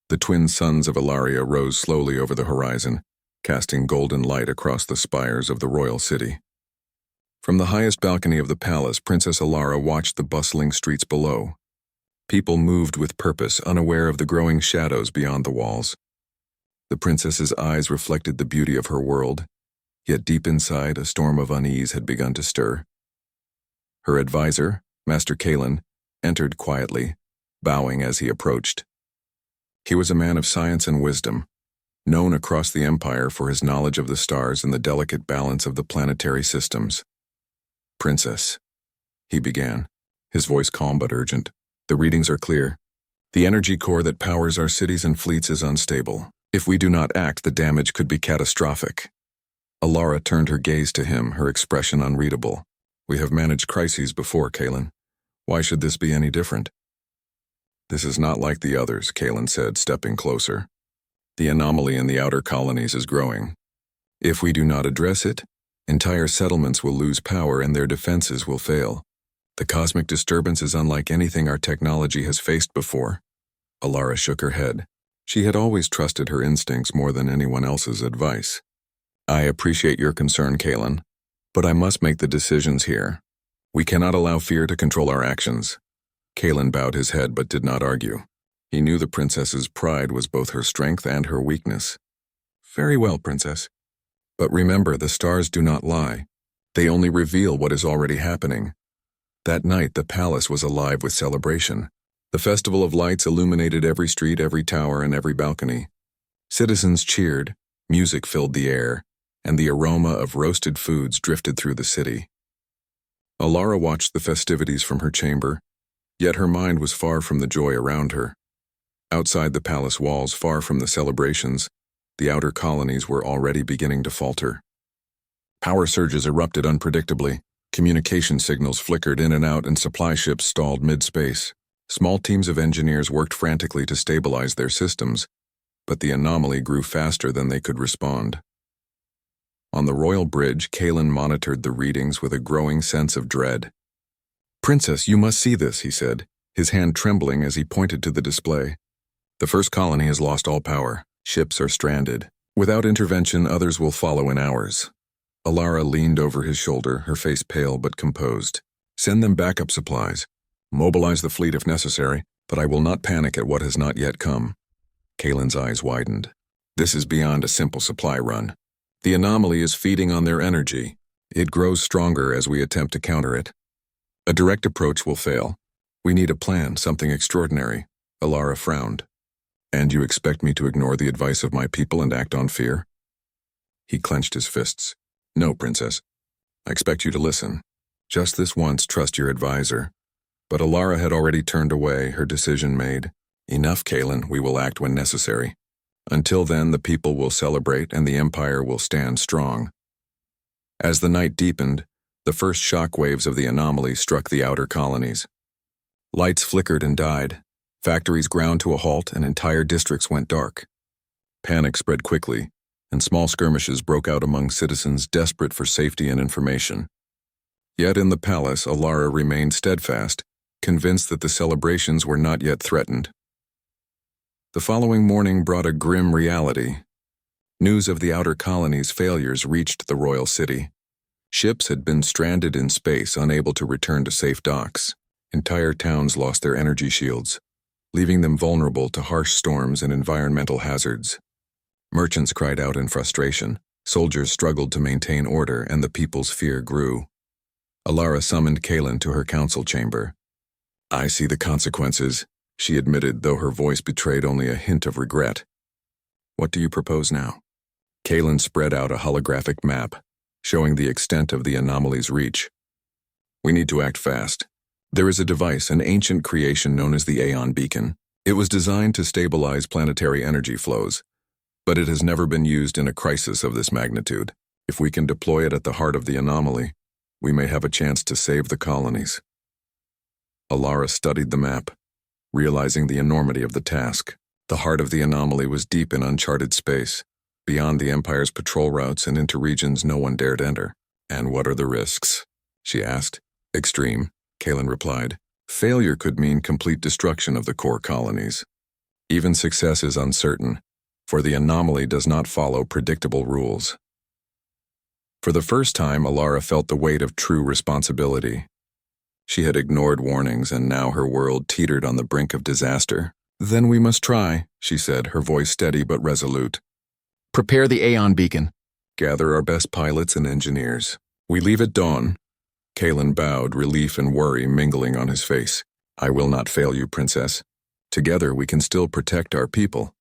The twin suns of Ilaria rose slowly over the horizon, casting golden light across the spires of the royal city. From the highest balcony of the palace, Princess Alara watched the bustling streets below. People moved with purpose, unaware of the growing shadows beyond the walls. The princess's eyes reflected the beauty of her world, yet deep inside, a storm of unease had begun to stir. Her advisor, Master Kalen, entered quietly, bowing as he approached. He was a man of science and wisdom, known across the empire for his knowledge of the stars and the delicate balance of the planetary systems. "Princess," he began, his voice calm but urgent, "the readings are clear. The energy core that powers our cities and fleets is unstable. If we do not act, the damage could be catastrophic." Alara turned her gaze to him, her expression unreadable. "We have managed crises before, Kalen. Why should this be any different?" "This is not like the others," Kalen said, stepping closer. "The anomaly in the outer colonies is growing. If we do not address it, entire settlements will lose power and their defenses will fail. The cosmic disturbance is unlike anything our technology has faced before." Alara shook her head. She had always trusted her instincts more than anyone else's advice. "I appreciate your concern, Kalen, but I must make the decisions here. We cannot allow fear to control our actions." Kalen bowed his head but did not argue. He knew the princess's pride was both her strength and her weakness. "Very well, Princess. But remember, the stars do not lie. They only reveal what is already happening." That night, the palace was alive with celebration. The festival of lights illuminated every street, every tower, and every balcony. Citizens cheered, music filled the air, and the aroma of roasted foods drifted through the city. Alara watched the festivities from her chamber, yet her mind was far from the joy around her. Outside the palace walls, far from the celebrations, the outer colonies were already beginning to falter. Power surges erupted unpredictably, communication signals flickered in and out, and supply ships stalled mid-space. Small teams of engineers worked frantically to stabilize their systems, but the anomaly grew faster than they could respond. On the royal bridge, Kalen monitored the readings with a growing sense of dread. "Princess, you must see this," he said, his hand trembling as he pointed to the display. "The first colony has lost all power. Ships are stranded. Without intervention, others will follow in hours." Alara leaned over his shoulder, her face pale but composed. "Send them backup supplies. Mobilize the fleet if necessary, but I will not panic at what has not yet come." Kalen's eyes widened. "This is beyond a simple supply run. The anomaly is feeding on their energy. It grows stronger as we attempt to counter it. A direct approach will fail. We need a plan, something extraordinary." Alara frowned. "And you expect me to ignore the advice of my people and act on fear?" He clenched his fists. "No, Princess. I expect you to listen. Just this once, trust your advisor." But Alara had already turned away, her decision made. "Enough, Kalen, we will act when necessary. Until then, the people will celebrate and the empire will stand strong." As the night deepened, the first shock waves of the anomaly struck the outer colonies. Lights flickered and died. Factories ground to a halt and entire districts went dark. Panic spread quickly, and small skirmishes broke out among citizens desperate for safety and information. Yet in the palace, Alara remained steadfast, convinced that the celebrations were not yet threatened. The following morning brought a grim reality. News of the outer colonies' failures reached the royal city. Ships had been stranded in space, unable to return to safe docks. Entire towns lost their energy shields, leaving them vulnerable to harsh storms and environmental hazards. Merchants cried out in frustration, soldiers struggled to maintain order, and the people's fear grew. Alara summoned Kalen to her council chamber. "I see the consequences," she admitted, though her voice betrayed only a hint of regret. "What do you propose now?" Kalen spread out a holographic map, showing the extent of the anomaly's reach. "We need to act fast. There is a device, an ancient creation known as the Aeon Beacon. It was designed to stabilize planetary energy flows, but it has never been used in a crisis of this magnitude. If we can deploy it at the heart of the anomaly, we may have a chance to save the colonies." Alara studied the map, realizing the enormity of the task. The heart of the anomaly was deep in uncharted space, beyond the Empire's patrol routes and into regions no one dared enter. "And what are the risks?" she asked. "Extreme," Kalen replied. "Failure could mean complete destruction of the core colonies. Even success is uncertain, for the anomaly does not follow predictable rules. For the first time, Alara felt the weight of true responsibility. She had ignored warnings, and now her world teetered on the brink of disaster. "Then we must try," she said, her voice steady but resolute. "Prepare the Aeon beacon. Gather our best pilots and engineers. We leave at dawn." Kalen bowed, relief and worry mingling on his face. "I will not fail you, Princess. Together we can still protect our people."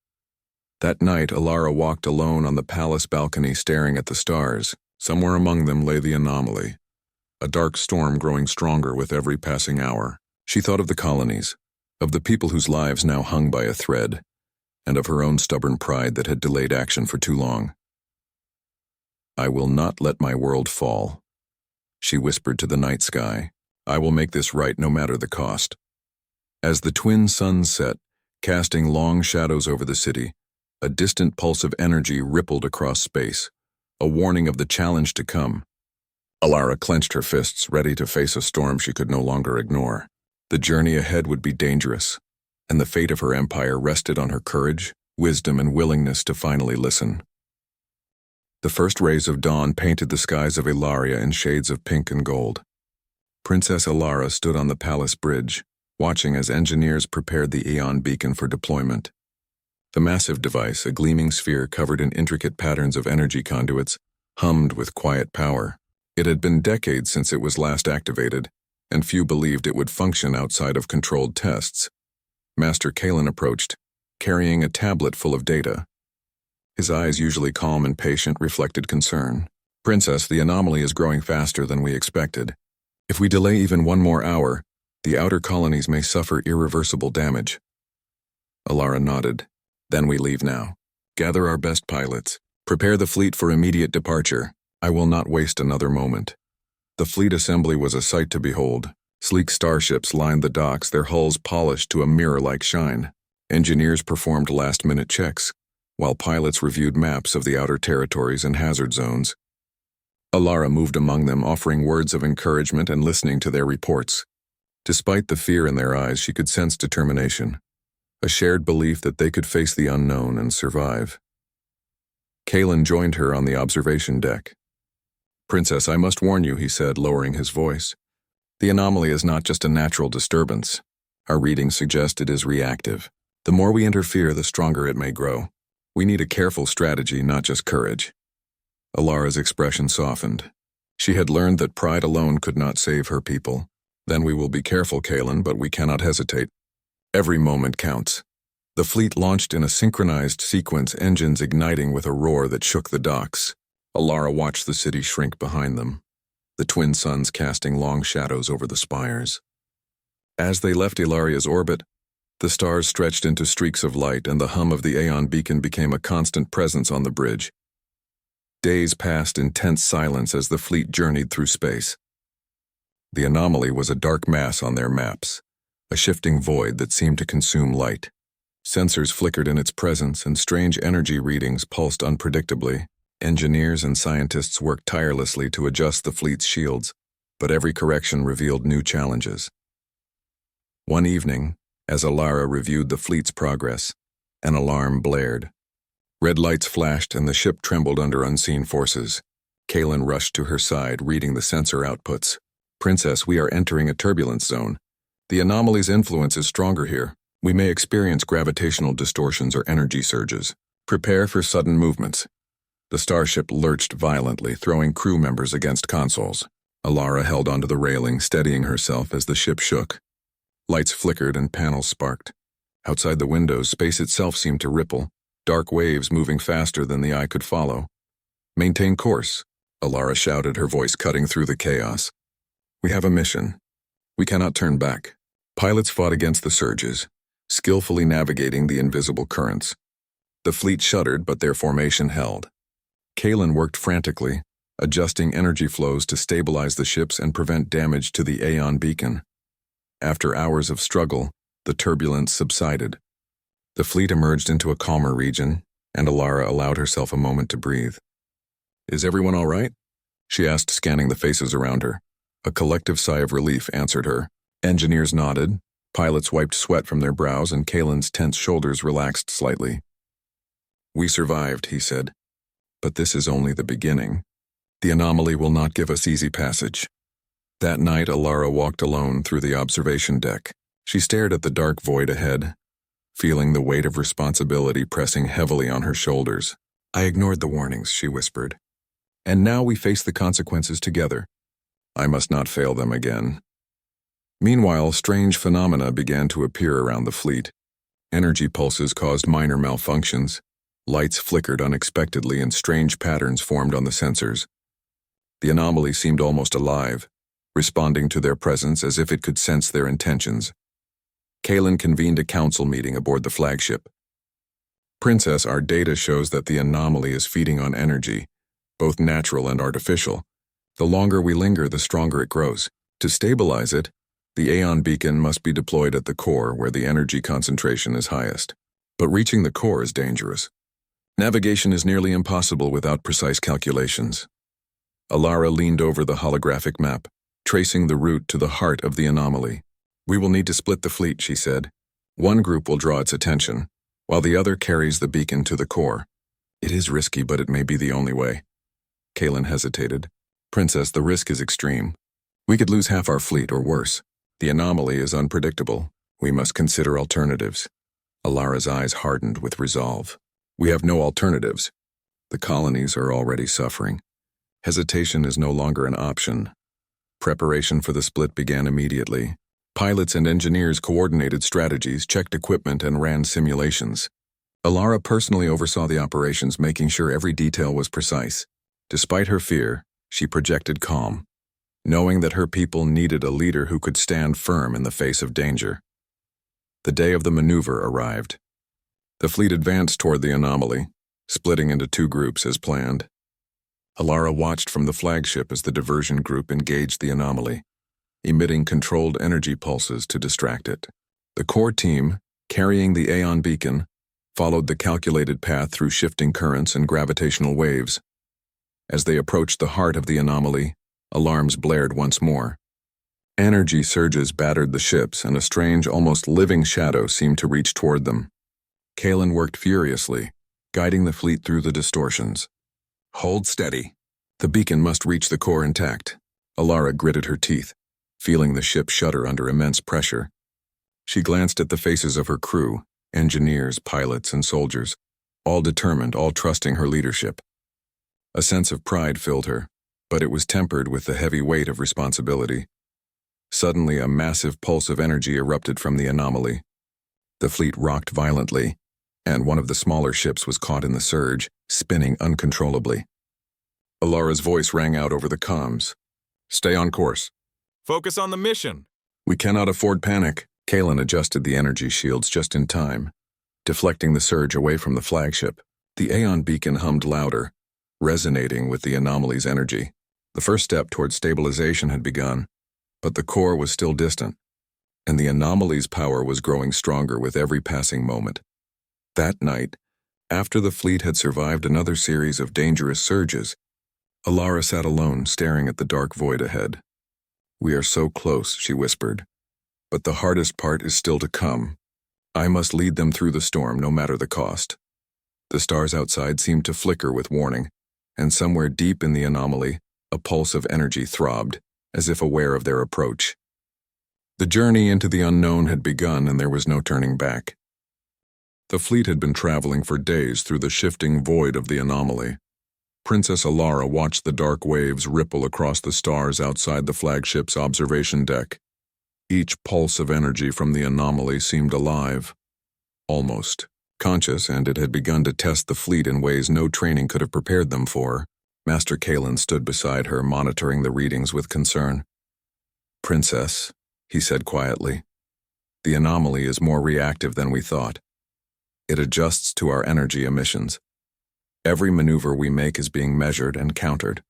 That night, Alara walked alone on the palace balcony staring at the stars. Somewhere among them lay the anomaly, a dark storm growing stronger with every passing hour. She thought of the colonies, of the people whose lives now hung by a thread, and of her own stubborn pride that had delayed action for too long. "I will not let my world fall," she whispered to the night sky. "I will make this right no matter the cost." As the twin suns set, casting long shadows over the city, a distant pulse of energy rippled across space, a warning of the challenge to come. Alara clenched her fists, ready to face a storm she could no longer ignore. The journey ahead would be dangerous, and the fate of her empire rested on her courage, wisdom, and willingness to finally listen. The first rays of dawn painted the skies of Ilaria in shades of pink and gold. Princess Alara stood on the palace bridge, watching as engineers prepared the Aeon beacon for deployment. The massive device, a gleaming sphere covered in intricate patterns of energy conduits, hummed with quiet power. It had been decades since it was last activated, and few believed it would function outside of controlled tests. Master Kalen approached, carrying a tablet full of data. His eyes, usually calm and patient, reflected concern. "Princess, the anomaly is growing faster than we expected. If we delay even one more hour, the outer colonies may suffer irreversible damage." Alara nodded. "Then we leave now. Gather our best pilots. Prepare the fleet for immediate departure. I will not waste another moment." The fleet assembly was a sight to behold. Sleek starships lined the docks, their hulls polished to a mirror-like shine. Engineers performed last-minute checks, while pilots reviewed maps of the outer territories and hazard zones. Alara moved among them, offering words of encouragement and listening to their reports. Despite the fear in their eyes, she could sense determination, a shared belief that they could face the unknown and survive. Kalen joined her on the observation deck. "Princess, I must warn you," he said, lowering his voice. "The anomaly is not just a natural disturbance. Our readings suggest it is reactive. The more we interfere, the stronger it may grow. We need a careful strategy, not just courage." Alara's expression softened. She had learned that pride alone could not save her people. "Then we will be careful, Kalen, but we cannot hesitate. Every moment counts." The fleet launched in a synchronized sequence, engines igniting with a roar that shook the docks. Alara watched the city shrink behind them, the twin suns casting long shadows over the spires. As they left Ilaria's orbit, the stars stretched into streaks of light, and the hum of the Aeon beacon became a constant presence on the bridge. Days passed in tense silence as the fleet journeyed through space. The anomaly was a dark mass on their maps, a shifting void that seemed to consume light. Sensors flickered in its presence, and strange energy readings pulsed unpredictably. Engineers and scientists worked tirelessly to adjust the fleet's shields, but every correction revealed new challenges. One evening, as Alara reviewed the fleet's progress, an alarm blared. Red lights flashed and the ship trembled under unseen forces. Kalen rushed to her side, reading the sensor outputs. "Princess, we are entering a turbulence zone. The anomaly's influence is stronger here. We may experience gravitational distortions or energy surges. Prepare for sudden movements." The starship lurched violently, throwing crew members against consoles. Alara held onto the railing, steadying herself as the ship shook. Lights flickered and panels sparked. Outside the windows, space itself seemed to ripple, dark waves moving faster than the eye could follow. "Maintain course," Alara shouted, her voice cutting through the chaos. "We have a mission. We cannot turn back." Pilots fought against the surges, skillfully navigating the invisible currents. The fleet shuddered, but their formation held. Kalen worked frantically, adjusting energy flows to stabilize the ships and prevent damage to the Aeon beacon. After hours of struggle, the turbulence subsided. The fleet emerged into a calmer region, and Alara allowed herself a moment to breathe. "Is everyone all right?" she asked, scanning the faces around her. A collective sigh of relief answered her. Engineers nodded, Pilots wiped sweat from their brows and Kalen's tense shoulders relaxed slightly. "We survived," he said. "But this is only the beginning. The anomaly will not give us easy passage." That night, Alara walked alone through the observation deck. She stared at the dark void ahead, feeling the weight of responsibility pressing heavily on her shoulders. "I ignored the warnings," she whispered. "And now we face the consequences together. I must not fail them again." Meanwhile, strange phenomena began to appear around the fleet. Energy pulses caused minor malfunctions. Lights flickered unexpectedly and strange patterns formed on the sensors. The anomaly seemed almost alive, responding to their presence as if it could sense their intentions. Kalen convened a council meeting aboard the flagship. "Princess, our data shows that the anomaly is feeding on energy, both natural and artificial. The longer we linger, the stronger it grows. To stabilize it, the Aeon beacon must be deployed at the core where the energy concentration is highest. But reaching the core is dangerous. Navigation is nearly impossible without precise calculations." Alara leaned over the holographic map, tracing the route to the heart of the anomaly. "We will need to split the fleet," she said. "One group will draw its attention, while the other carries the beacon to the core. It is risky, but it may be the only way." Kalen hesitated. "Princess, the risk is extreme. We could lose half our fleet or worse. The anomaly is unpredictable. We must consider alternatives." Alara's eyes hardened with resolve. "We have no alternatives. The colonies are already suffering. Hesitation is no longer an option." Preparation for the split began immediately. Pilots and engineers coordinated strategies, checked equipment, and ran simulations. Alara personally oversaw the operations, making sure every detail was precise. Despite her fear, she projected calm, knowing that her people needed a leader who could stand firm in the face of danger. The day of the maneuver arrived. The fleet advanced toward the anomaly, splitting into two groups as planned. Alara watched from the flagship as the diversion group engaged the anomaly, emitting controlled energy pulses to distract it. The core team, carrying the Aeon beacon, followed the calculated path through shifting currents and gravitational waves. As they approached the heart of the anomaly, alarms blared once more. Energy surges battered the ships, and a strange, almost living shadow seemed to reach toward them. Kalen worked furiously, guiding the fleet through the distortions. "Hold steady. The beacon must reach the core intact." Alara gritted her teeth, feeling the ship shudder under immense pressure. She glanced at the faces of her crew, engineers, pilots, and soldiers, all determined, all trusting her leadership. A sense of pride filled her, but it was tempered with the heavy weight of responsibility. Suddenly, a massive pulse of energy erupted from the anomaly. The fleet rocked violently, and one of the smaller ships was caught in the surge, spinning uncontrollably. Alara's voice rang out over the comms. "Stay on course. Focus on the mission." We cannot afford panic." Kalen adjusted the energy shields just in time, deflecting the surge away from the flagship. The Aeon beacon hummed louder, resonating with the anomaly's energy. The first step toward stabilization had begun, but the core was still distant, and the anomaly's power was growing stronger with every passing moment. That night, after the fleet had survived another series of dangerous surges, Alara sat alone, staring at the dark void ahead. "We are so close," she whispered. "But the hardest part is still to come. I must lead them through the storm, no matter the cost." The stars outside seemed to flicker with warning, and somewhere deep in the anomaly, a pulse of energy throbbed, as if aware of their approach. The journey into the unknown had begun, and there was no turning back. The fleet had been traveling for days through the shifting void of the anomaly. Princess Alara watched the dark waves ripple across the stars outside the flagship's observation deck. Each pulse of energy from the anomaly seemed alive, almost conscious, and it had begun to test the fleet in ways no training could have prepared them for. Master Kalen stood beside her, monitoring the readings with concern. "Princess," he said quietly, "the anomaly is more reactive than we thought. It adjusts to our energy emissions. Every maneuver we make is being measured and countered."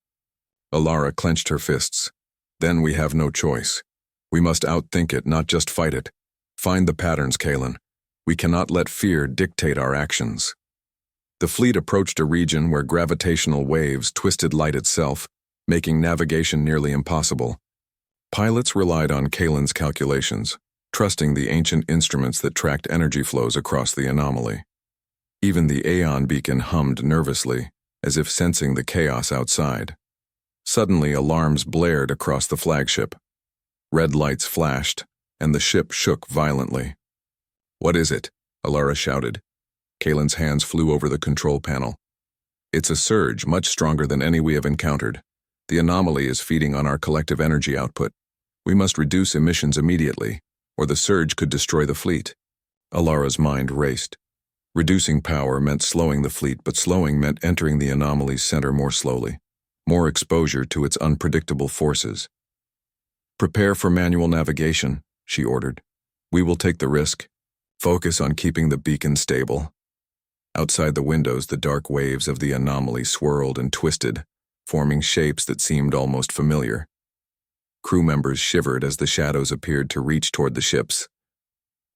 Alara clenched her fists. "Then we have no choice. We must outthink it, not just fight it. Find the patterns, Kalen. We cannot let fear dictate our actions." The fleet approached a region where gravitational waves twisted light itself, making navigation nearly impossible. Pilots relied on Kalen's calculations, trusting the ancient instruments that tracked energy flows across the anomaly. Even the Aeon beacon hummed nervously, as if sensing the chaos outside. Suddenly, alarms blared across the flagship. Red lights flashed, and the ship shook violently. "What is it?" Alara shouted. Kalen's hands flew over the control panel. "It's a surge, much stronger than any we have encountered. The anomaly is feeding on our collective energy output. We must reduce emissions immediately, or the surge could destroy the fleet." Alara's mind raced. Reducing power meant slowing the fleet, but slowing meant entering the anomaly's center more slowly, more exposure to its unpredictable forces. "Prepare for manual navigation," she ordered. "We will take the risk. Focus on keeping the beacon stable." Outside the windows, the dark waves of the anomaly swirled and twisted, forming shapes that seemed almost familiar. Crew members shivered as the shadows appeared to reach toward the ships.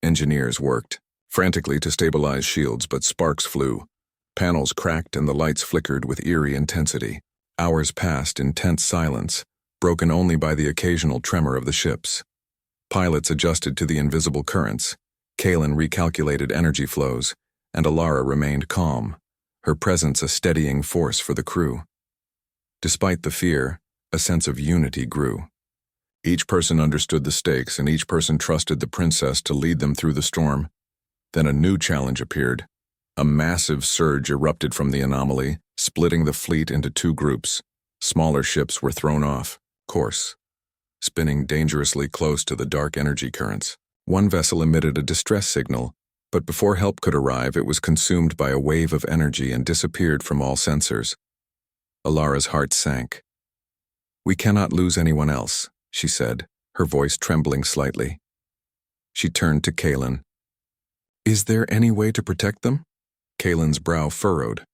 Engineers worked frantically to stabilize shields, but sparks flew. Panels cracked and the lights flickered with eerie intensity. Hours passed in tense silence, broken only by the occasional tremor of the ships. Pilots adjusted to the invisible currents. Kalen recalculated energy flows, and Alara remained calm, her presence a steadying force for the crew. Despite the fear, a sense of unity grew. Each person understood the stakes, and each person trusted the princess to lead them through the storm. Then a new challenge appeared. A massive surge erupted from the anomaly, splitting the fleet into two groups. Smaller ships were thrown off course, spinning dangerously close to the dark energy currents. One vessel emitted a distress signal, but before help could arrive, it was consumed by a wave of energy and disappeared from all sensors. Alara's heart sank. "We cannot lose anyone else," she said, her voice trembling slightly. She turned to Kalen. "Is there any way to protect them?" Kalen's brow furrowed.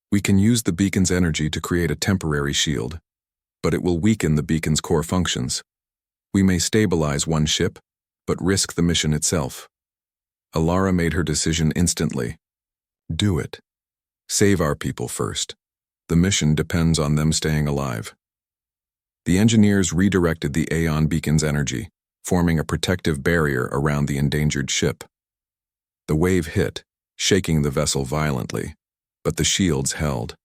"We can use the beacon's energy to create a temporary shield, but it will weaken the beacon's core functions. We may stabilize one ship, but risk the mission itself." Alara made her decision instantly. "Do it. Save our people first. The mission depends on them staying alive." The engineers redirected the Aeon beacon's energy, forming a protective barrier around the endangered ship. The wave hit, shaking the vessel violently, but the shields held.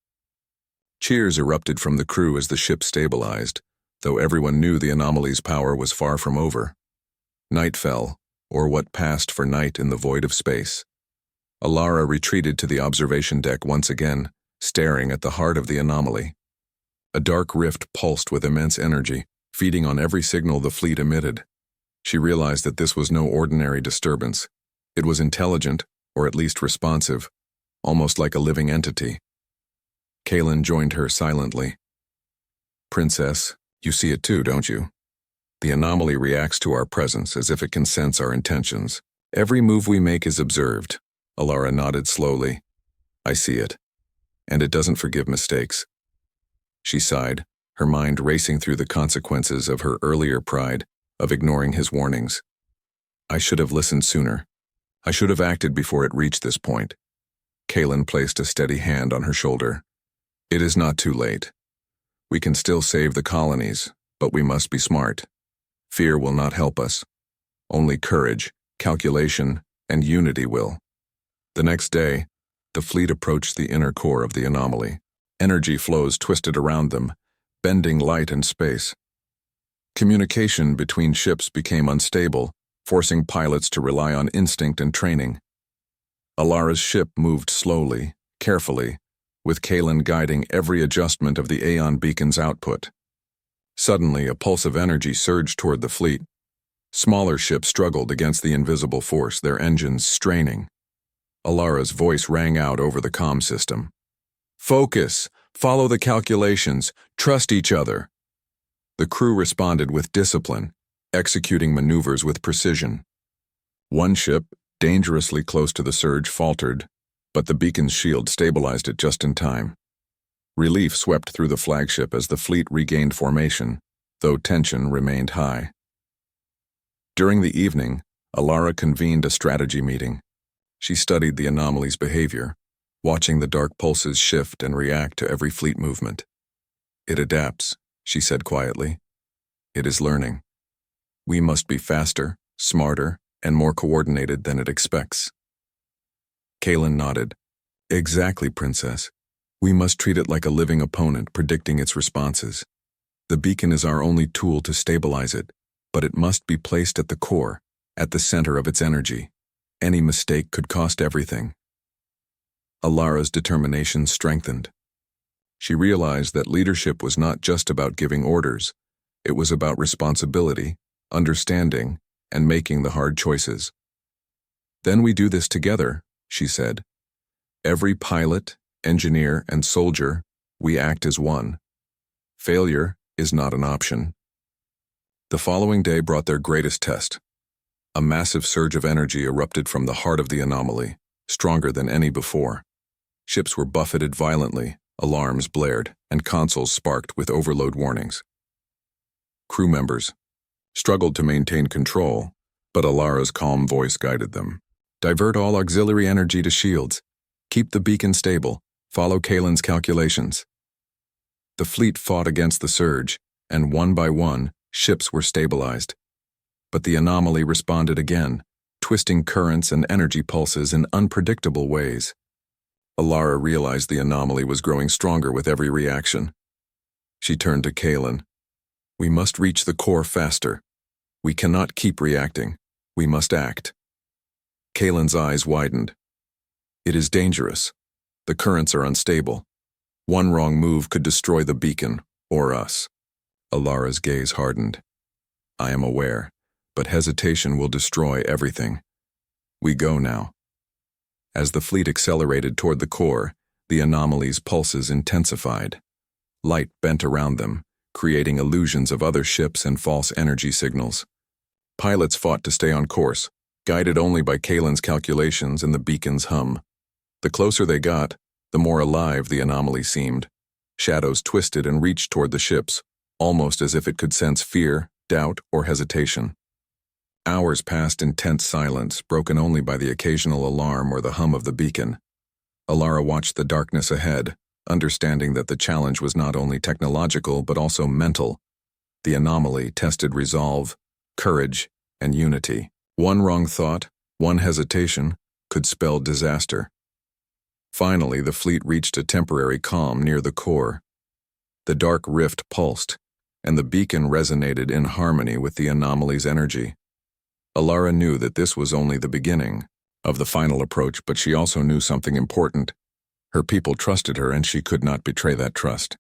Cheers erupted from the crew as the ship stabilized, though everyone knew the anomaly's power was far from over. Night fell, or what passed for night in the void of space. Alara retreated to the observation deck once again, staring at the heart of the anomaly. A dark rift pulsed with immense energy, feeding on every signal the fleet emitted. She realized that this was no ordinary disturbance. It was intelligent, or at least responsive, almost like a living entity. Kalen joined her silently. "Princess, you see it too, don't you? The anomaly reacts to our presence as if it can sense our intentions. Every move we make is observed." Alara nodded slowly. "I see it. And it doesn't forgive mistakes." She sighed, her mind racing through the consequences of her earlier pride of ignoring his warnings. "I should have listened sooner. I should have acted before it reached this point." Kalen placed a steady hand on her shoulder. "It is not too late. We can still save the colonies, but we must be smart. Fear will not help us. Only courage, calculation, and unity will." The next day, the fleet approached the inner core of the anomaly. Energy flows twisted around them, bending light and space. Communication between ships became unstable, forcing pilots to rely on instinct and training. Alara's ship moved slowly, carefully, with Kalen guiding every adjustment of the Aeon beacon's output. Suddenly, a pulse of energy surged toward the fleet. Smaller ships struggled against the invisible force, their engines straining. Alara's voice rang out over the comm system. "Focus! Follow the calculations! Trust each other!" The crew responded with discipline, executing maneuvers with precision. One ship, dangerously close to the surge, faltered, but the beacon's shield stabilized it just in time. Relief swept through the flagship as the fleet regained formation, though tension remained high. During the evening, Alara convened a strategy meeting. She studied the anomaly's behavior, watching the dark pulses shift and react to every fleet movement. "It adapts," she said quietly. "It is learning. We must be faster, smarter, and more coordinated than it expects. Kalen nodded. Exactly, Princess. We must treat it like a living opponent, predicting its responses. The beacon is our only tool to stabilize it, but it must be placed at the core, at the center of its energy. Any mistake could cost everything. Alara's determination strengthened. She realized that leadership was not just about giving orders. It was about responsibility, understanding, and making the hard choices. Then we do this together, she said. Every pilot, engineer, and soldier, we act as one. Failure is not an option. The following day brought their greatest test. A massive surge of energy erupted from the heart of the anomaly, stronger than any before. Ships were buffeted violently, alarms blared, and consoles sparked with overload warnings. Crew members struggled to maintain control, but Alara's calm voice guided them. Divert all auxiliary energy to shields. Keep the beacon stable. Follow Kalen's calculations. The fleet fought against the surge, and one by one, ships were stabilized. But the anomaly responded again, twisting currents and energy pulses in unpredictable ways. Alara realized the anomaly was growing stronger with every reaction. She turned to Kalen. We must reach the core faster. We cannot keep reacting. We must act. Kalen's eyes widened. It is dangerous. The currents are unstable. One wrong move could destroy the beacon, or us. Alara's gaze hardened. I am aware, but hesitation will destroy everything. We go now. As the fleet accelerated toward the core, the anomaly's pulses intensified. Light bent around them, creating illusions of other ships and false energy signals. Pilots fought to stay on course, guided only by Kalen's calculations and the beacon's hum. The closer they got, the more alive the anomaly seemed. Shadows twisted and reached toward the ships, almost as if it could sense fear, doubt, or hesitation. Hours passed in tense silence, broken only by the occasional alarm or the hum of the beacon. Alara watched the darkness ahead, understanding that the challenge was not only technological but also mental. The anomaly tested resolve, courage, and unity. One wrong thought, one hesitation, could spell disaster. Finally, the fleet reached a temporary calm near the core. The dark rift pulsed, and the beacon resonated in harmony with the anomaly's energy. Alara knew that this was only the beginning of the final approach, but she also knew something important. Her people trusted her, and she could not betray that trust.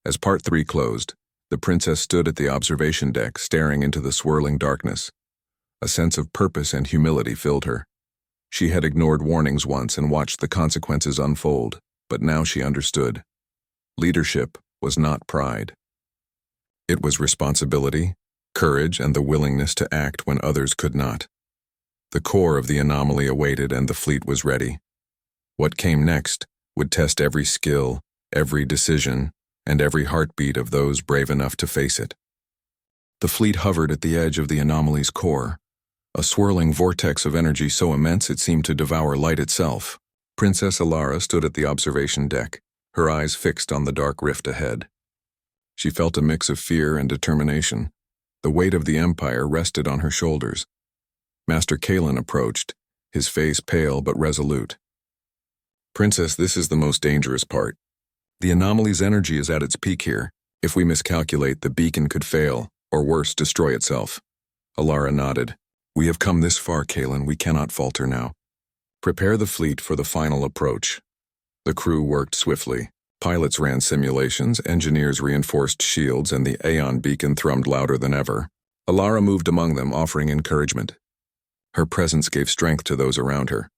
As Part 3 closed, the princess stood at the observation deck, staring into the swirling darkness. A sense of purpose and humility filled her. She had ignored warnings once and watched the consequences unfold, but now she understood. Leadership was not pride. It was responsibility, courage, and the willingness to act when others could not. The core of the anomaly awaited, and the fleet was ready. What came next would test every skill, every decision, and every heartbeat of those brave enough to face it. The fleet hovered at the edge of the anomaly's core, a swirling vortex of energy so immense it seemed to devour light itself. Princess Alara stood at the observation deck, her eyes fixed on the dark rift ahead. She felt a mix of fear and determination. The weight of the Empire rested on her shoulders. Master Kalen approached, his face pale but resolute. Princess, this is the most dangerous part. The anomaly's energy is at its peak here. If we miscalculate, the beacon could fail, or worse, destroy itself. Alara nodded. We have come this far, Kalen. We cannot falter now. Prepare the fleet for the final approach. The crew worked swiftly. Pilots ran simulations, engineers reinforced shields, and the Aeon beacon thrummed louder than ever. Alara moved among them, offering encouragement. Her presence gave strength to those around her,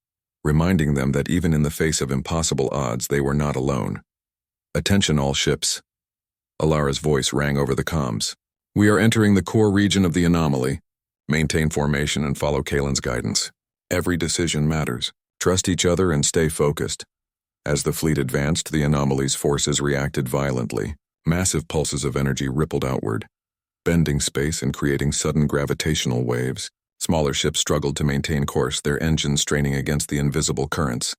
reminding them that even in the face of impossible odds, they were not alone. Attention all ships. Alara's voice rang over the comms. We are entering the core region of the anomaly. Maintain formation and follow Kalen's guidance. Every decision matters. Trust each other and stay focused. As the fleet advanced, the anomaly's forces reacted violently. Massive pulses of energy rippled outward, bending space and creating sudden gravitational waves. Smaller ships struggled to maintain course, their engines straining against the invisible currents.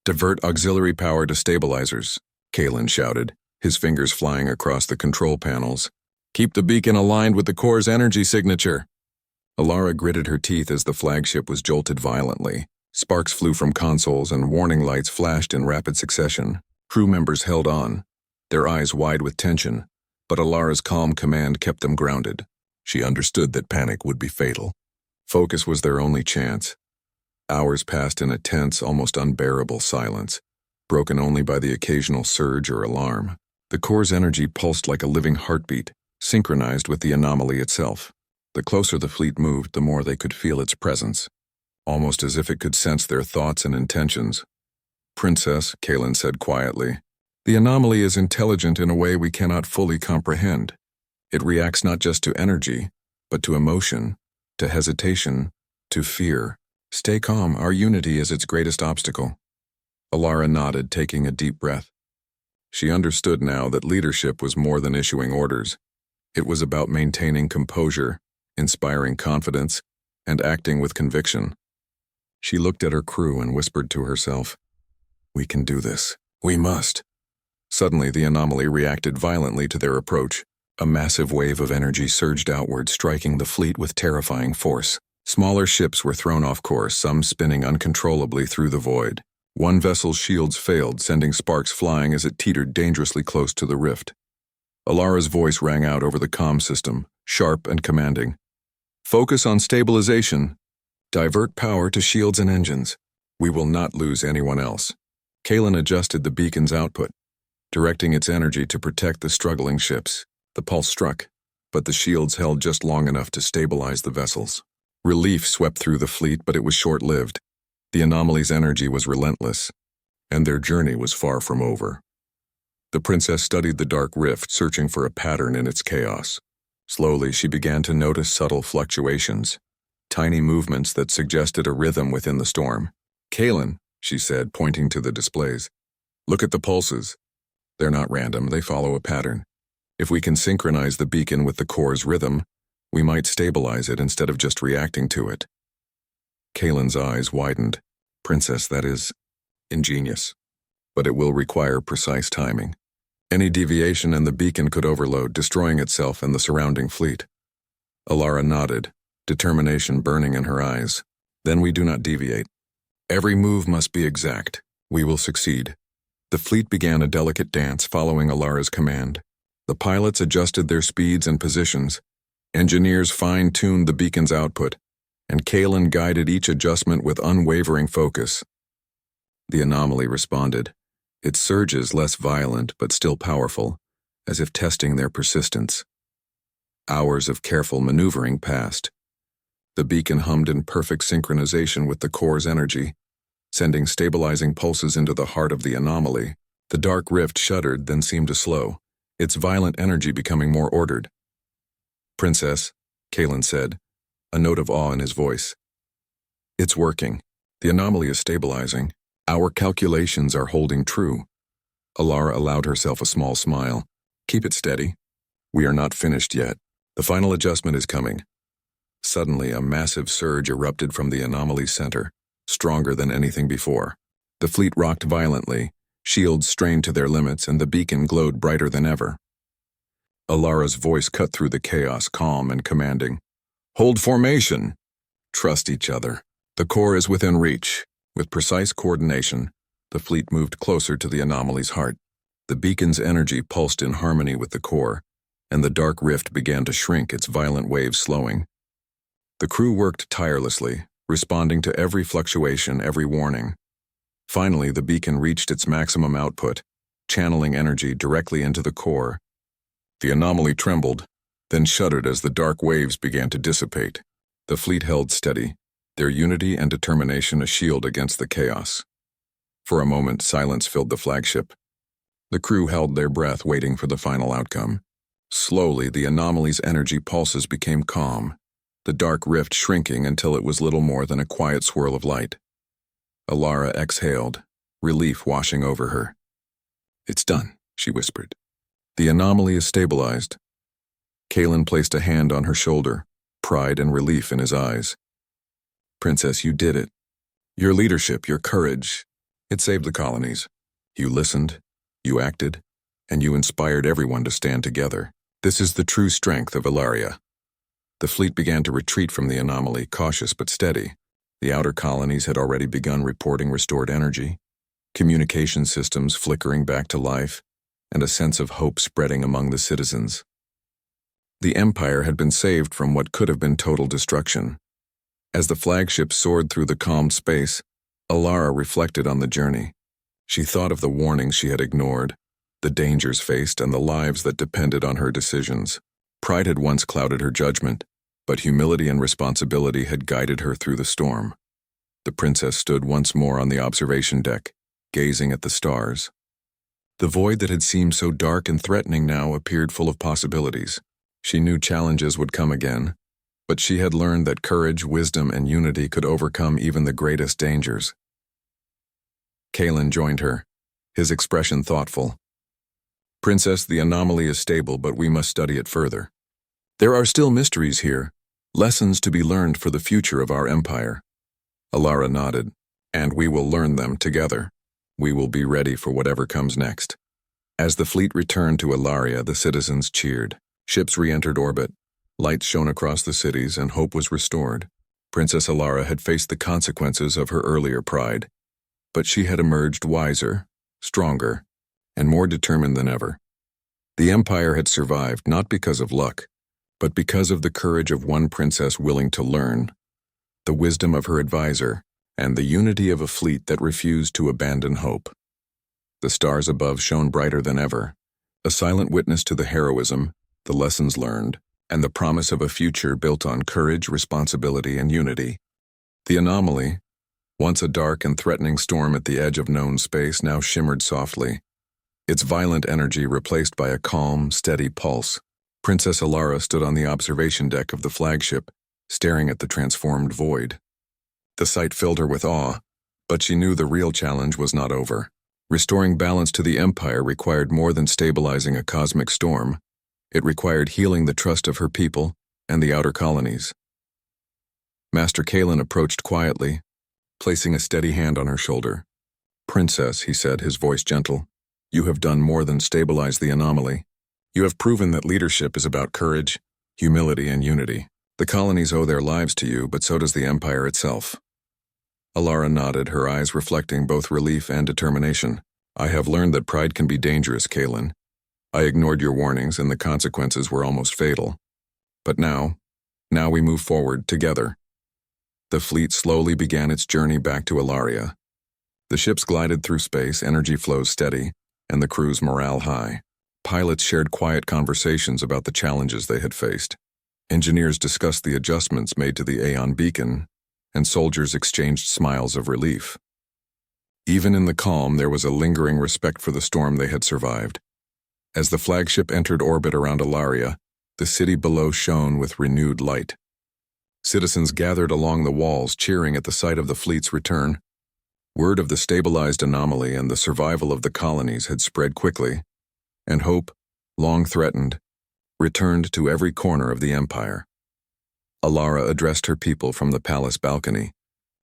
Divert auxiliary power to stabilizers, Kalen shouted, his fingers flying across the control panels. Keep the beacon aligned with the core's energy signature. Alara gritted her teeth as the flagship was jolted violently. Sparks flew from consoles and warning lights flashed in rapid succession. Crew members held on, their eyes wide with tension, but Alara's calm command kept them grounded. She understood that panic would be fatal. Focus was their only chance. Hours passed in a tense, almost unbearable silence, broken only by the occasional surge or alarm. The core's energy pulsed like a living heartbeat, synchronized with the anomaly itself. The closer the fleet moved, the more they could feel its presence, almost as if it could sense their thoughts and intentions. "Princess," Kalen said quietly, "the anomaly is intelligent in a way we cannot fully comprehend. It reacts not just to energy, but to emotion, to hesitation, to fear. Stay calm, our unity is its greatest obstacle." Alara nodded, taking a deep breath. She understood now that leadership was more than issuing orders. It was about maintaining composure, inspiring confidence, and acting with conviction. She looked at her crew and whispered to herself, "We can do this. We must." Suddenly, the anomaly reacted violently to their approach. A massive wave of energy surged outward, striking the fleet with terrifying force. Smaller ships were thrown off course, some spinning uncontrollably through the void. One vessel's shields failed, sending sparks flying as it teetered dangerously close to the rift. Alara's voice rang out over the comm system, sharp and commanding. "Focus on stabilization. Divert power to shields and engines. We will not lose anyone else." Kalen adjusted the beacon's output, directing its energy to protect the struggling ships. The pulse struck, but the shields held just long enough to stabilize the vessels. Relief swept through the fleet, but it was short-lived. The anomaly's energy was relentless, and their journey was far from over. The princess studied the dark rift, searching for a pattern in its chaos. Slowly, she began to notice subtle fluctuations, tiny movements that suggested a rhythm within the storm. "Kalen," she said, pointing to the displays, "look at the pulses. They're not random, they follow a pattern. If we can synchronize the beacon with the core's rhythm, we might stabilize it instead of just reacting to it." Kalen's eyes widened. "Princess, that is ingenious, but it will require precise timing. Any deviation and the beacon could overload, destroying itself and the surrounding fleet." Alara nodded, determination burning in her eyes. "Then we do not deviate. Every move must be exact. We will succeed." The fleet began a delicate dance following Alara's command. The pilots adjusted their speeds and positions. Engineers fine-tuned the beacon's output, and Kalen guided each adjustment with unwavering focus. The anomaly responded, its surges less violent but still powerful, as if testing their persistence. Hours of careful maneuvering passed. The beacon hummed in perfect synchronization with the core's energy, sending stabilizing pulses into the heart of the anomaly. The dark rift shuddered, then seemed to slow, its violent energy becoming more ordered. "Princess," Kalen said, a note of awe in his voice. "It's working. The anomaly is stabilizing. Our calculations are holding true." Alara allowed herself a small smile. "Keep it steady. We are not finished yet. The final adjustment is coming." Suddenly, a massive surge erupted from the anomaly's center, stronger than anything before. The fleet rocked violently, shields strained to their limits, and the beacon glowed brighter than ever. Alara's voice cut through the chaos, calm and commanding. "Hold formation. Trust each other. The core is within reach." With precise coordination, the fleet moved closer to the anomaly's heart. The beacon's energy pulsed in harmony with the core, and the dark rift began to shrink, its violent waves slowing. The crew worked tirelessly, responding to every fluctuation, every warning. Finally, the beacon reached its maximum output, channeling energy directly into the core. The anomaly trembled, then shuddered as the dark waves began to dissipate. The fleet held steady, their unity and determination a shield against the chaos. For a moment, silence filled the flagship. The crew held their breath, waiting for the final outcome. Slowly, the anomaly's energy pulses became calm, the dark rift shrinking until it was little more than a quiet swirl of light. Alara exhaled, relief washing over her. "It's done," she whispered. "The anomaly is stabilized." Kalen placed a hand on her shoulder, pride and relief in his eyes. "Princess, you did it. Your leadership, your courage, it saved the colonies. You listened, you acted, and you inspired everyone to stand together. This is the true strength of Ilaria." The fleet began to retreat from the anomaly, cautious but steady. The outer colonies had already begun reporting restored energy, communication systems flickering back to life, and a sense of hope spreading among the citizens. The Empire had been saved from what could have been total destruction. As the flagship soared through the calm space, Alara reflected on the journey. She thought of the warnings she had ignored, the dangers faced, and the lives that depended on her decisions. Pride had once clouded her judgment, but humility and responsibility had guided her through the storm. The princess stood once more on the observation deck, gazing at the stars. The void that had seemed so dark and threatening now appeared full of possibilities. She knew challenges would come again, but she had learned that courage, wisdom, and unity could overcome even the greatest dangers. Kalen joined her, his expression thoughtful. "Princess, the anomaly is stable, but we must study it further. There are still mysteries here, lessons to be learned for the future of our empire." Alara nodded. "And we will learn them together. We will be ready for whatever comes next." As the fleet returned to Ilaria, the citizens cheered. Ships re-entered orbit, lights shone across the cities, and hope was restored. Princess Alara had faced the consequences of her earlier pride, but she had emerged wiser, stronger, and more determined than ever. The Empire had survived not because of luck, but because of the courage of one princess willing to learn, the wisdom of her advisor, and the unity of a fleet that refused to abandon hope. The stars above shone brighter than ever, a silent witness to the heroism, the lessons learned, and the promise of a future built on courage, responsibility, and unity. The anomaly, once a dark and threatening storm at the edge of known space, now shimmered softly, its violent energy replaced by a calm, steady pulse. Princess Alara stood on the observation deck of the flagship, staring at the transformed void. The sight filled her with awe, but she knew the real challenge was not over. Restoring balance to the Empire required more than stabilizing a cosmic storm. It required healing the trust of her people and the outer colonies. Master Kalen approached quietly, placing a steady hand on her shoulder. "Princess," he said, his voice gentle, "you have done more than stabilize the anomaly. You have proven that leadership is about courage, humility, and unity. The colonies owe their lives to you, but so does the Empire itself." Alara nodded, her eyes reflecting both relief and determination. "I have learned that pride can be dangerous, Kalen. I ignored your warnings, and the consequences were almost fatal. But now we move forward together." The fleet slowly began its journey back to Ilaria. The ships glided through space, energy flows steady, and the crew's morale high. Pilots shared quiet conversations about the challenges they had faced. Engineers discussed the adjustments made to the Aeon beacon, and soldiers exchanged smiles of relief. Even in the calm, there was a lingering respect for the storm they had survived. As the flagship entered orbit around Ilaria, the city below shone with renewed light. Citizens gathered along the walls, cheering at the sight of the fleet's return. Word of the stabilized anomaly and the survival of the colonies had spread quickly, and hope, long threatened, returned to every corner of the Empire. Alara addressed her people from the palace balcony,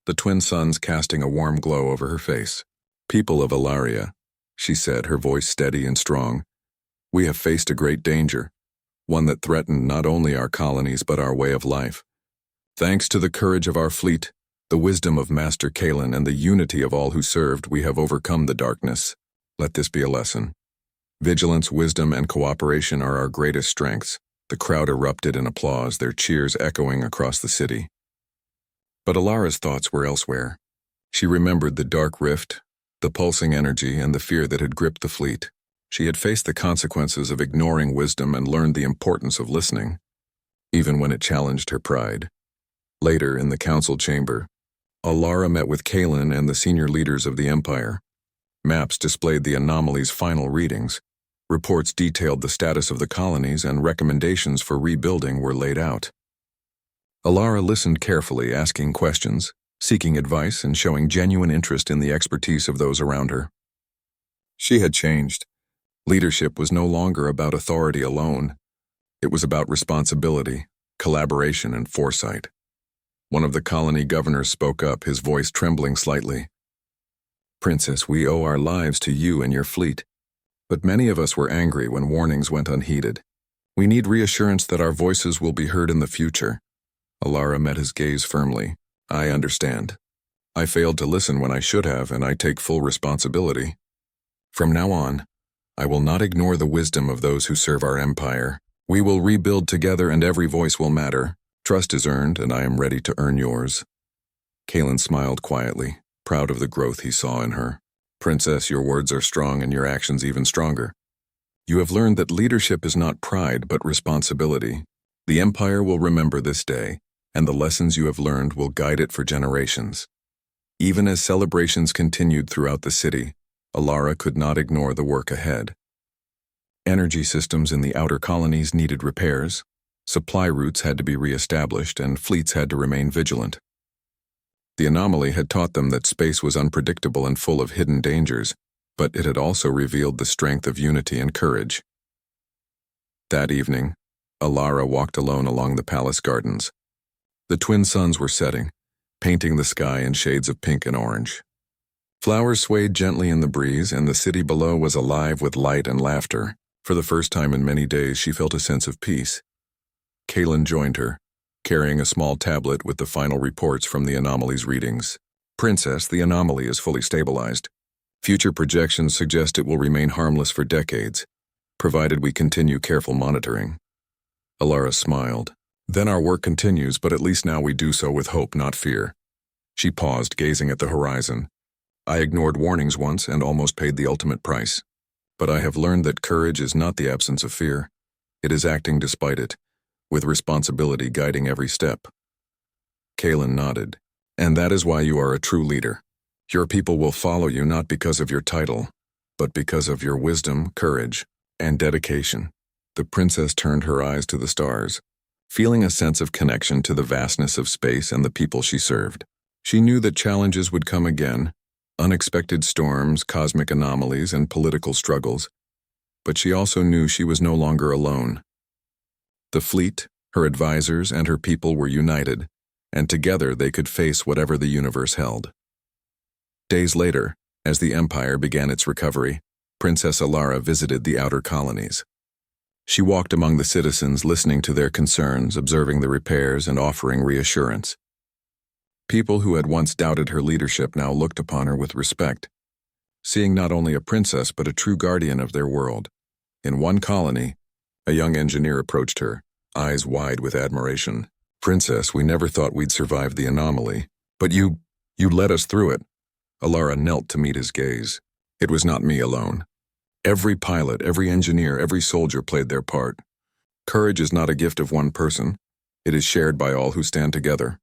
the twin suns casting a warm glow over her face. "People of Ilaria," she said, her voice steady and strong, "we have faced a great danger, one that threatened not only our colonies but our way of life. Thanks to the courage of our fleet, the wisdom of Master Kalen, and the unity of all who served, we have overcome the darkness. Let this be a lesson. Vigilance, wisdom, and cooperation are our greatest strengths." The crowd erupted in applause, their cheers echoing across the city. But Alara's thoughts were elsewhere. She remembered the dark rift, the pulsing energy, and the fear that had gripped the fleet. She had faced the consequences of ignoring wisdom and learned the importance of listening, even when it challenged her pride. Later, in the council chamber, Alara met with Kalen and the senior leaders of the Empire. Maps displayed the anomaly's final readings. Reports detailed the status of the colonies, and recommendations for rebuilding were laid out. Alara listened carefully, asking questions, seeking advice, and showing genuine interest in the expertise of those around her. She had changed. Leadership was no longer about authority alone. It was about responsibility, collaboration, and foresight. One of the colony governors spoke up, his voice trembling slightly. "Princess, we owe our lives to you and your fleet. But many of us were angry when warnings went unheeded. We need reassurance that our voices will be heard in the future. Alara met his gaze firmly. I understand. I failed to listen when I should have, and I take full responsibility. From now on, I will not ignore the wisdom of those who serve our empire. We will rebuild together and every voice will matter. Trust is earned, and I am ready to earn yours. Kalen smiled quietly, proud of the growth he saw in her. Princess, your words are strong and your actions even stronger. You have learned that leadership is not pride but responsibility. The Empire will remember this day, and the lessons you have learned will guide it for generations. Even as celebrations continued throughout the city, Alara could not ignore the work ahead. Energy systems in the outer colonies needed repairs, supply routes had to be re-established, and fleets had to remain vigilant. The anomaly had taught them that space was unpredictable and full of hidden dangers, but it had also revealed the strength of unity and courage. That evening, Alara walked alone along the palace gardens. The twin suns were setting, painting the sky in shades of pink and orange. Flowers swayed gently in the breeze, and the city below was alive with light and laughter. For the first time in many days, she felt a sense of peace. Kalen joined her, carrying a small tablet with the final reports from the anomaly's readings. Princess, the anomaly is fully stabilized. Future projections suggest it will remain harmless for decades, provided we continue careful monitoring. Alara smiled. Then our work continues, but at least now we do so with hope, not fear. She paused, gazing at the horizon. I ignored warnings once and almost paid the ultimate price. But I have learned that courage is not the absence of fear. It is acting despite it, with responsibility guiding every step. Kalen nodded. And that is why you are a true leader. Your people will follow you not because of your title, but because of your wisdom, courage, and dedication. The princess turned her eyes to the stars, feeling a sense of connection to the vastness of space and the people she served. She knew that challenges would come again, unexpected storms, cosmic anomalies, and political struggles, but she also knew she was no longer alone. The fleet, her advisors, and her people were united, and together they could face whatever the universe held. Days later, as the Empire began its recovery, Princess Alara visited the outer colonies. She walked among the citizens, listening to their concerns, observing the repairs, and offering reassurance. People who had once doubted her leadership now looked upon her with respect, seeing not only a princess but a true guardian of their world. In one colony, a young engineer approached her, eyes wide with admiration. Princess, we never thought we'd survive the anomaly, but you led us through it. Alara knelt to meet his gaze. It was not me alone. Every pilot, every engineer, every soldier played their part. Courage is not a gift of one person. It is shared by all who stand together.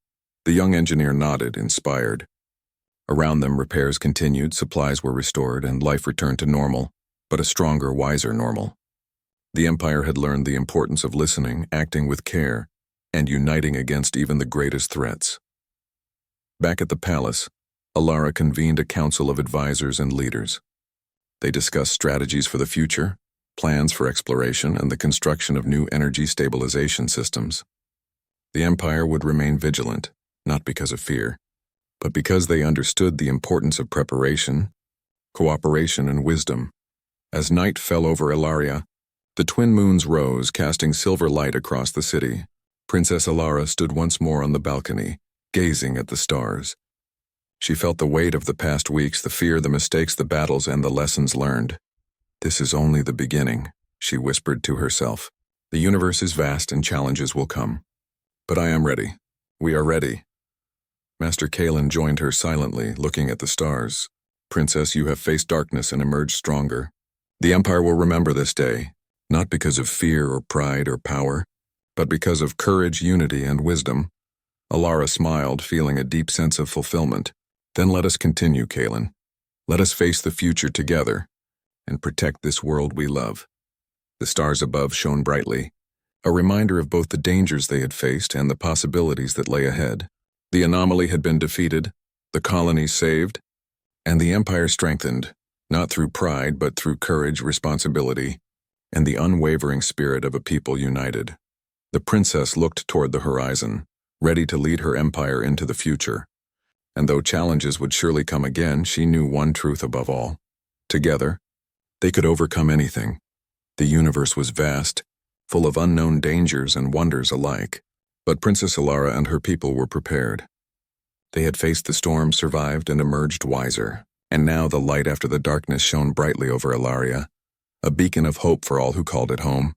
The young engineer nodded, inspired. Around them, repairs continued, supplies were restored, and life returned to normal, but a stronger, wiser normal. The Empire had learned the importance of listening, acting with care, and uniting against even the greatest threats. Back at the palace, Alara convened a council of advisors and leaders. They discussed strategies for the future, plans for exploration, and the construction of new energy stabilization systems. The Empire would remain vigilant, not because of fear, but because they understood the importance of preparation, cooperation, and wisdom. As night fell over Ilaria, the twin moons rose, casting silver light across the city. Princess Alara stood once more on the balcony, gazing at the stars. She felt the weight of the past weeks, the fear, the mistakes, the battles, and the lessons learned. This is only the beginning, she whispered to herself. The universe is vast and challenges will come. But I am ready. We are ready. Master Kalen joined her silently, looking at the stars. Princess, you have faced darkness and emerged stronger. The Empire will remember this day, not because of fear or pride or power, but because of courage, unity, and wisdom. Alara smiled, feeling a deep sense of fulfillment. Then let us continue, Kalen. Let us face the future together and protect this world we love. The stars above shone brightly, a reminder of both the dangers they had faced and the possibilities that lay ahead. The anomaly had been defeated, the colonies saved, and the Empire strengthened, not through pride but through courage, responsibility, and the unwavering spirit of a people united. The princess looked toward the horizon, ready to lead her empire into the future. And though challenges would surely come again, she knew one truth above all. Together, they could overcome anything. The universe was vast, full of unknown dangers and wonders alike. But Princess Alara and her people were prepared. They had faced the storm, survived, and emerged wiser. And now the light after the darkness shone brightly over Ilaria, a beacon of hope for all who called it home.